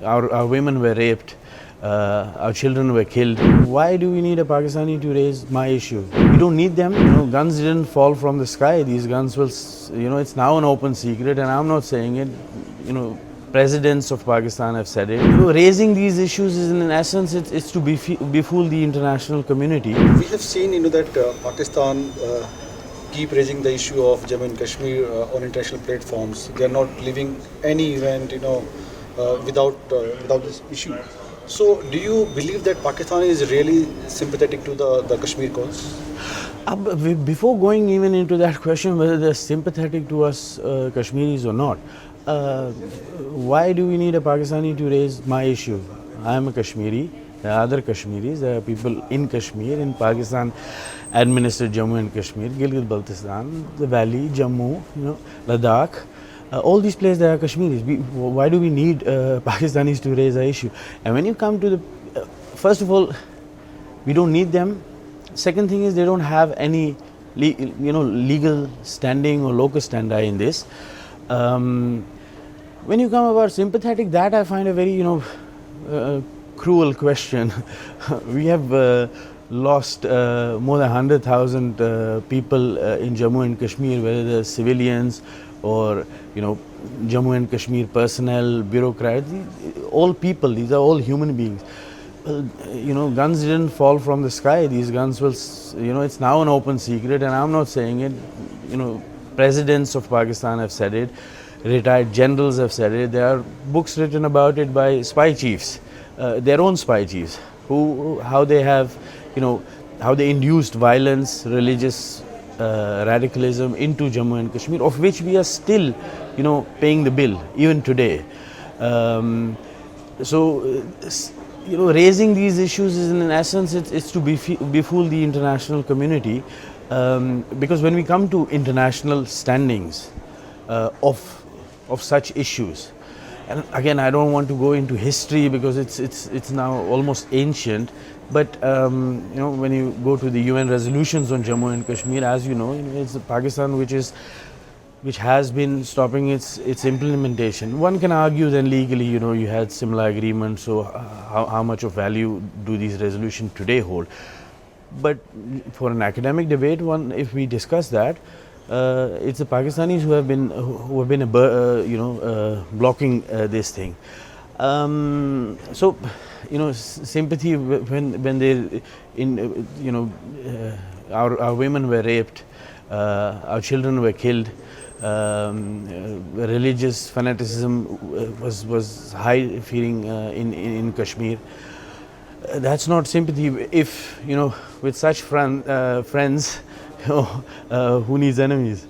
Our women were raped, our children were killed. Why do we need a Pakistani to raise my issue? We don't need them. Guns didn't fall from the sky. These guns will, it's now an open secret, and I'm not saying it. Presidents of Pakistan have said it. Raising these issues is, in essence, it's to befool the international community. We have seen, that Pakistan keep raising the issue of Jammu and Kashmir on international platforms. They are not leaving any event, without this issue. So, do you believe that Pakistan is really sympathetic to the Kashmir cause? Before going even into that question, whether they're sympathetic to us Kashmiris or not, why do we need a Pakistani to raise my issue? I am a Kashmiri. There are other Kashmiris. There are people in Kashmir, in Pakistan, administered Jammu and Kashmir, Gilgit-Baltistan, the Valley, Jammu, Ladakh. All these places there are Kashmiris. Why do we need Pakistanis to raise the issue? And when you come to the, first of all, we don't need them. Second thing is they don't have any, legal standing or locus standi in this. When you come about sympathetic, that I find a very, cruel question. We have lost more than 100,000 people in Jammu and Kashmir, whether they're civilians or Jammu and Kashmir personnel, bureaucrats, all people. These are all human beings. Guns didn't fall from the sky. These guns will, it's now an open secret, and I'm not saying it. Presidents of Pakistan have said it. Retired generals have said it. There are books written about it by spy chiefs, their own spy chiefs, how they have, how they induced violence, religious radicalism into Jammu and Kashmir, of which we are still, paying the bill even today. Raising these issues is, in essence, it's to befool the international community, because when we come to international standings of such issues, and again, I don't want to go into history because it's now almost ancient. But when you go to the UN resolutions on Jammu and Kashmir, as you know, it's Pakistan which has been stopping its implementation. One can argue then legally, you had similar agreements, so how much of value do these resolutions today hold? But for an academic debate, if we discuss that, it's the Pakistanis who have been blocking this thing. Sympathy when they our women were raped, our children were killed. Religious fanaticism was high feeling in Kashmir. That's not sympathy. If with such friends, who needs enemies?